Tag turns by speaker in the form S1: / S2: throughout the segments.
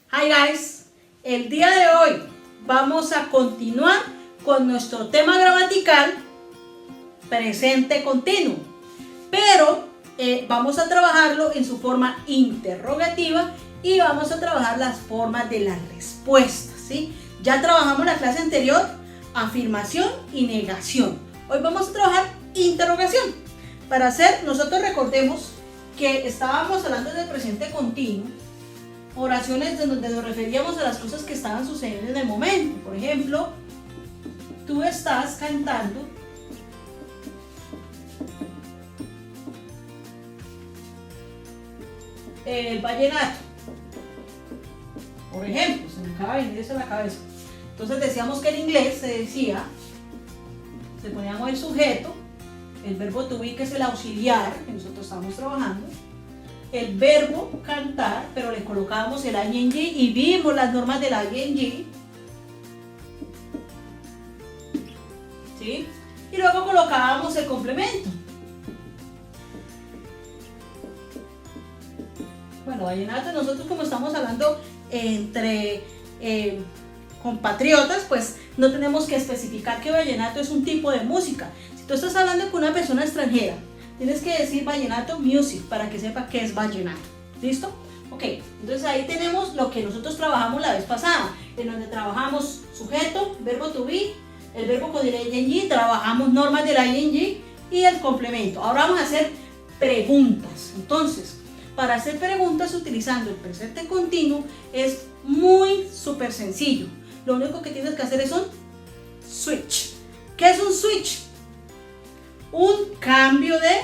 S1: Hi guys, el día de hoy vamos a continuar con nuestro tema gramatical presente continuo, pero vamos a trabajarlo en su forma interrogativa y vamos a trabajar las formas de las respuestas, ¿sí? Ya trabajamos la clase anterior, afirmación y negación. Hoy vamos a trabajar interrogación. Para hacer, nosotros recordemos que estábamos hablando del presente continuo, oraciones donde nos referíamos a las cosas que estaban sucediendo en el momento. Por ejemplo, tú estás cantando el vallenato. Por ejemplo, se me acaba de venir eso a la cabeza. Entonces decíamos que en inglés se poníamos el sujeto, el verbo to be, que es el auxiliar que nosotros estamos trabajando, el verbo cantar, pero le colocábamos el ing y vimos las normas del ing, ¿sí? Y luego colocábamos el complemento. Bueno, vallenato, nosotros como estamos hablando entre compatriotas, pues no tenemos que especificar que vallenato es un tipo de música. Si tú estás hablando con una persona extranjera, tienes que decir vallenato music para que sepa qué es vallenato. ¿Listo? Ok, entonces ahí tenemos lo que nosotros trabajamos la vez pasada, en donde trabajamos sujeto, verbo to be, el verbo con el ing, trabajamos normas del ing y el complemento. Ahora vamos a hacer preguntas. Entonces, para hacer preguntas utilizando el presente continuo es muy súper sencillo. Lo único que tienes que hacer es un switch. ¿Qué es un switch? Un cambio de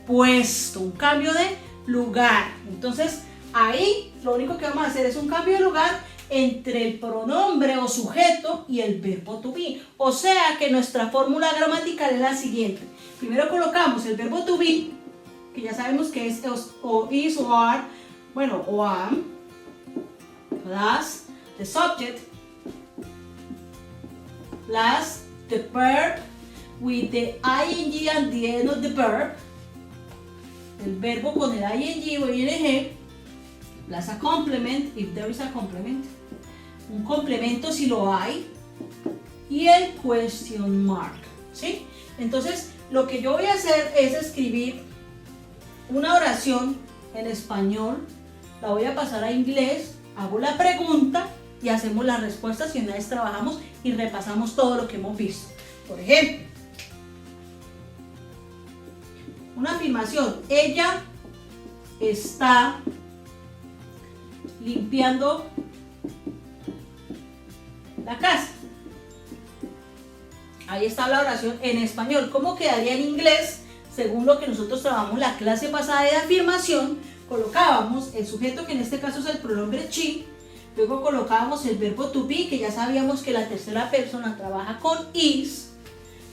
S1: puesto, un cambio de lugar. Entonces, ahí lo único que vamos a hacer es un cambio de lugar entre el pronombre o sujeto y el verbo to be. O sea que nuestra fórmula gramatical es la siguiente. Primero colocamos el verbo to be, que ya sabemos que es o is o are, bueno, o am, plus the subject, plus the verb with the ing at the end of the verb, el verbo con el ing o ing, plus a complement, if there is a complement, un complemento si lo hay, y el question mark, ¿sí? Entonces, lo que yo voy a hacer es escribir una oración en español, la voy a pasar a inglés, hago la pregunta y hacemos las respuestas y una vez trabajamos y repasamos todo lo que hemos visto. Por ejemplo, una afirmación: ella está limpiando la casa. Ahí está la oración en español. ¿Cómo quedaría en inglés? Según lo que nosotros trabajamos la clase pasada de afirmación, colocábamos el sujeto, que en este caso es el pronombre she, luego colocábamos el verbo to be, que ya sabíamos que la tercera persona trabaja con is,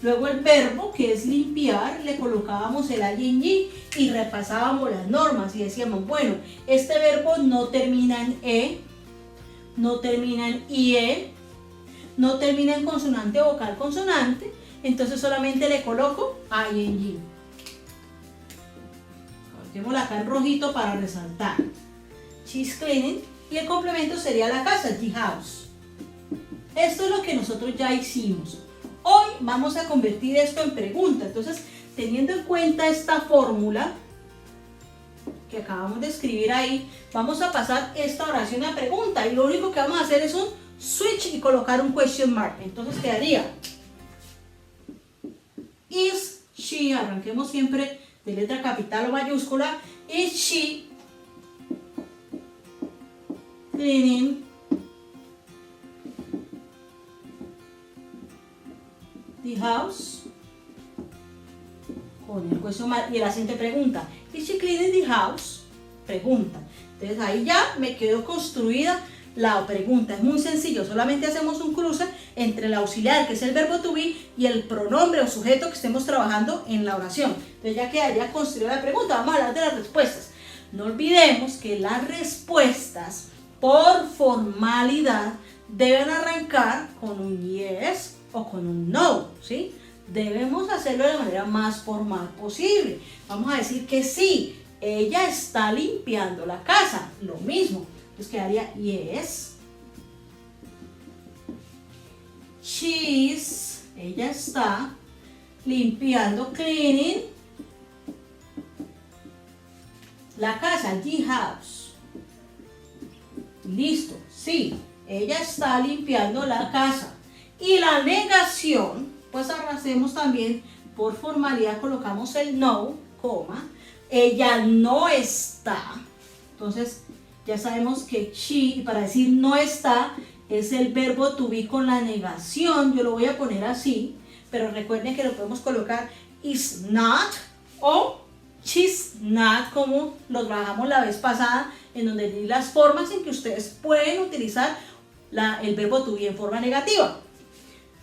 S1: luego el verbo, que es limpiar, le colocábamos el ing y repasábamos las normas y decíamos, bueno, este verbo no termina en e, no termina en ie, no termina en consonante o vocal consonante, entonces solamente le coloco ing. Coloquémosla acá en rojito para resaltar. She's cleaning. Y el complemento sería la casa, the house. Esto es lo que nosotros ya hicimos. Hoy vamos a convertir esto en pregunta. Entonces, teniendo en cuenta esta fórmula que acabamos de escribir ahí, vamos a pasar esta oración a pregunta. Y lo único que vamos a hacer es un switch y colocar un question mark. Entonces quedaría is she, arranquemos siempre de letra capital o mayúscula, is she cleaning the house, con el question mark y la siguiente pregunta, is she cleaning the house, pregunta. Entonces ahí ya me quedó construida la pregunta. Es muy sencillo, solamente hacemos un cruce entre el auxiliar, que es el verbo to be, y el pronombre o sujeto que estemos trabajando en la oración. Entonces ya quedaría construida la pregunta. Vamos a hablar de las respuestas. No olvidemos que las respuestas, por formalidad, deben arrancar con un yes o con un no, ¿sí? Debemos hacerlo de la manera más formal posible. Vamos a decir que sí, ella está limpiando la casa, lo mismo. Entonces quedaría yes. She's, ella está limpiando, cleaning la casa, the house. Listo, sí, ella está limpiando la casa. Y la negación, pues ahora hacemos también, por formalidad colocamos el no, coma, ella no está. Entonces ya sabemos que she, y para decir no está, es el verbo to be con la negación. Yo lo voy a poner así, pero recuerden que lo podemos colocar is not o she's not, como lo trabajamos la vez pasada, en donde di las formas en que ustedes pueden utilizar el verbo to be en forma negativa.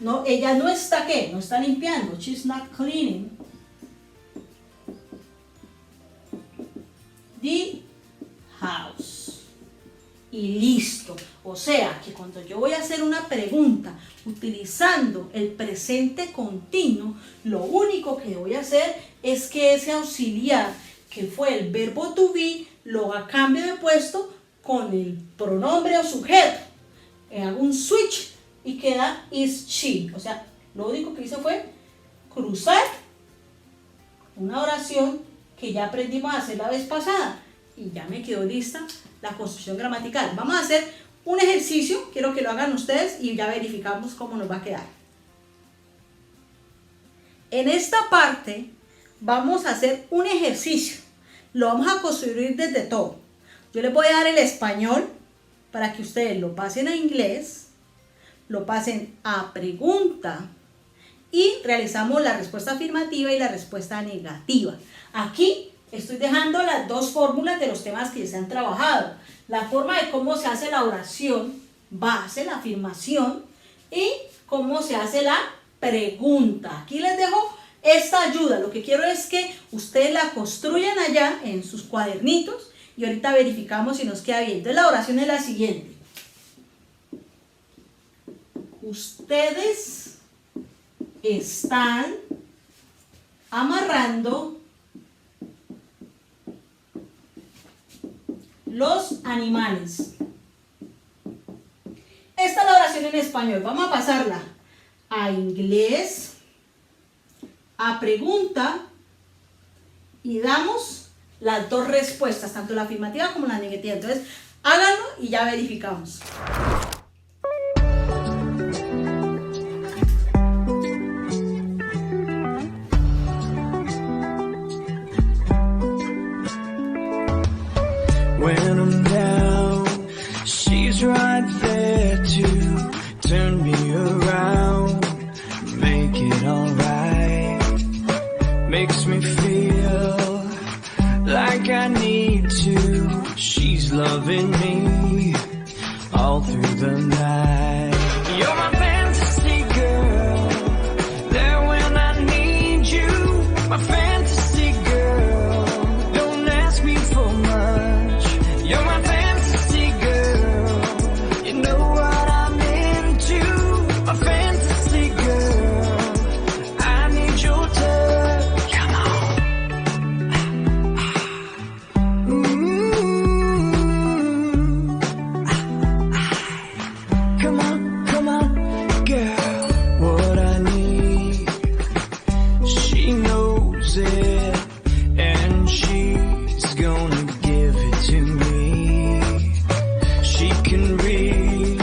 S1: No, ella no está, ¿qué? No está limpiando. She's not cleaning the house. Y listo. O sea, que cuando yo voy a hacer una pregunta utilizando el presente continuo, lo único que voy a hacer es que ese auxiliar, que fue el verbo to be, lo cambio de puesto con el pronombre o sujeto. Hago un switch y queda is she. O sea, lo único que hice fue cruzar una oración que ya aprendimos a hacer la vez pasada. Y ya me quedó lista la construcción gramatical. Vamos a hacer un ejercicio, quiero que lo hagan ustedes y ya verificamos cómo nos va a quedar. En esta parte vamos a hacer un ejercicio. Lo vamos a construir desde todo. Yo les voy a dar el español para que ustedes lo pasen a inglés, lo pasen a pregunta y realizamos la respuesta afirmativa y la respuesta negativa. Aquí estoy dejando las dos fórmulas de los temas que se han trabajado. La forma de cómo se hace la oración base, la afirmación, y cómo se hace la pregunta. Aquí les dejo esta ayuda. Lo que quiero es que ustedes la construyan allá en sus cuadernitos y ahorita verificamos si nos queda bien. Entonces la oración es la siguiente. Ustedes están amarrando los animales. Esta es la oración en español. Vamos a pasarla a inglés, a pregunta, y damos las dos respuestas, tanto la afirmativa como la negativa. Entonces, háganlo y ya verificamos.
S2: When I'm down, she's right there to turn me around, make it alright, makes me feel like I need to. She's loving me all through the night. You're my fantasy girl, there when I need you. My fantasy girl, don't ask me for much. You're my fantasy girl, you know what I'm into. My fantasy girl, I need your touch. Come on. Come on, come on, girl. What I need, she knows it, and she's gonna give it to me. She can read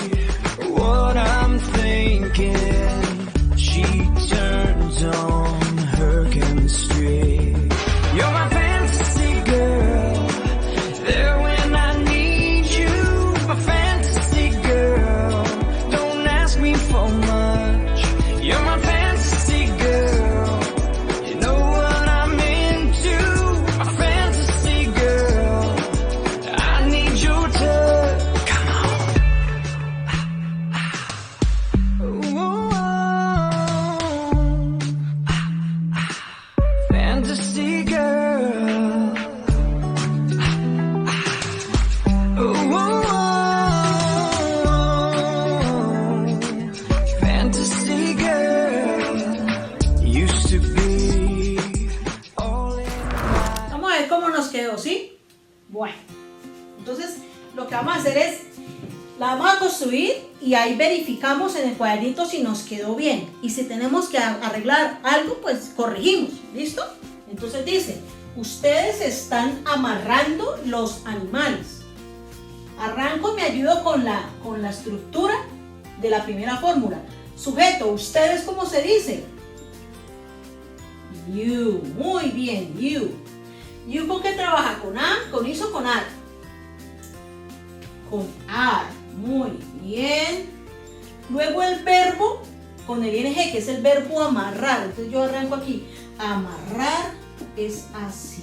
S2: what I'm thinking. She turns on her chemistry. You're my fantasy girl, there when I need you. My fantasy girl, don't ask me for much. You're my fantasy girl, you know what I'm into. My fantasy girl, I need your touch. Come on. Fantasy girl. Fantasy girl. Used to be all in my...
S1: Vamos a ver cómo nos quedó, ¿sí? Bueno, entonces lo que vamos a hacer es, la vamos a construir y ahí verificamos en el cuadernito si nos quedó bien. Y si tenemos que arreglar algo, pues corregimos. ¿Listo? Entonces dice, ustedes están amarrando los animales. Arranco y me ayudo con la estructura de la primera fórmula. Sujeto, ¿ustedes cómo se dice? You. Muy bien, you. You, ¿con qué trabaja? ¿Con A, con is o con ar? Con ar. Muy bien. Luego el verbo con el ing, que es el verbo amarrar. Entonces yo arranco aquí. Amarrar es así.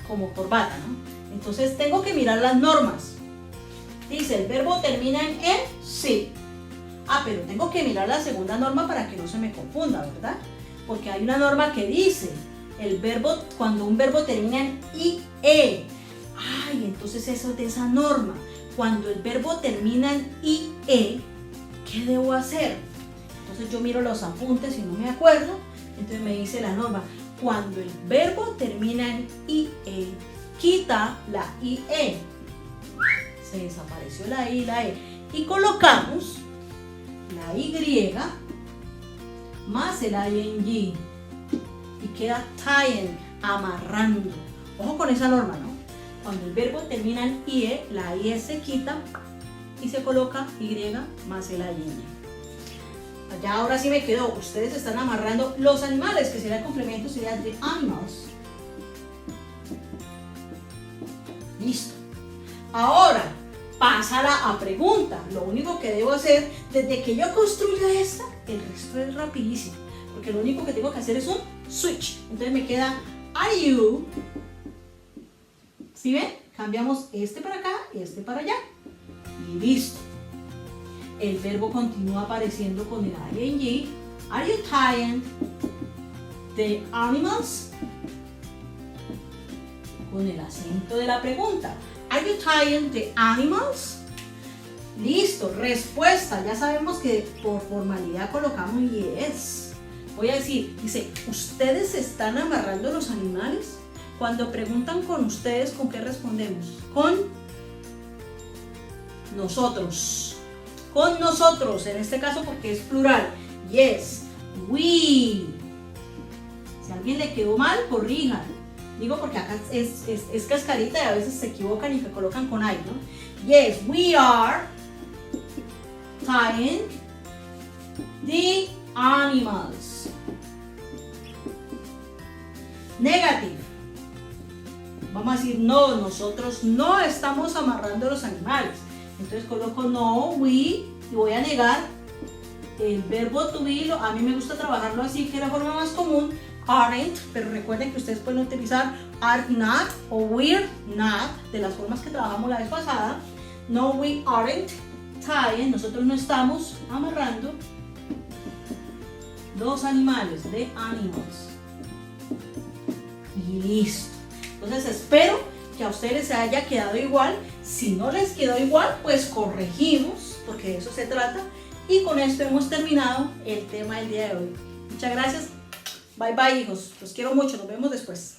S1: Como corbata, ¿no? Entonces tengo que mirar las normas. Dice, el verbo termina en E, sí. Ah, pero tengo que mirar la segunda norma para que no se me confunda, ¿verdad? Porque hay una norma que dice, el verbo, cuando un verbo termina en IE. Ay, entonces eso es de esa norma. Cuando el verbo termina en IE, ¿qué debo hacer? Entonces yo miro los apuntes y no me acuerdo. Entonces me dice la norma, cuando el verbo termina en IE, quita la IE. Se desapareció la I y la E. Y colocamos la Y más el ing. Y queda tying, amarrando. Ojo con esa norma, ¿no? Cuando el verbo termina en IE, la IE se quita y se coloca Y más el ing. Allá ahora sí me quedó. Ustedes están amarrando los animales, que sería el complemento, sería the animals. Listo. Ahora, pásala a pregunta. Lo único que debo hacer, desde que yo construya esta, el resto es rapidísimo. Porque lo único que tengo que hacer es un switch. Entonces me queda, are you? ¿Sí ven? Cambiamos este para acá y este para allá. Y listo. El verbo continúa apareciendo con el ing. Are you tying the animals? Con el acento de la pregunta. Are you tying the animals? Listo, respuesta. Ya sabemos que por formalidad colocamos yes. Voy a decir, dice, ¿ustedes están amarrando los animales? Cuando preguntan con ustedes, ¿con qué respondemos? Con nosotros. Con nosotros, en este caso porque es plural. Yes, we. Si a alguien le quedó mal, corrijan. Digo porque acá es cascarita y a veces se equivocan y se colocan con I, ¿no? Yes, we are tying the animals. Negative. Vamos a decir, no, nosotros no estamos amarrando los animales. Entonces coloco no, we, y voy a negar el verbo to be. A mí me gusta trabajarlo así, que es la forma más común. Aren't, pero recuerden que ustedes pueden utilizar are not o we're not, de las formas que trabajamos la vez pasada. No, we aren't tying, nosotros no estamos amarrando los animales, the animals. Y listo. Entonces espero que a ustedes les haya quedado igual. Si no les quedó igual, pues corregimos, porque de eso se trata. Y con esto hemos terminado el tema del día de hoy. Muchas gracias. Bye bye, hijos. Los quiero mucho. Nos vemos después.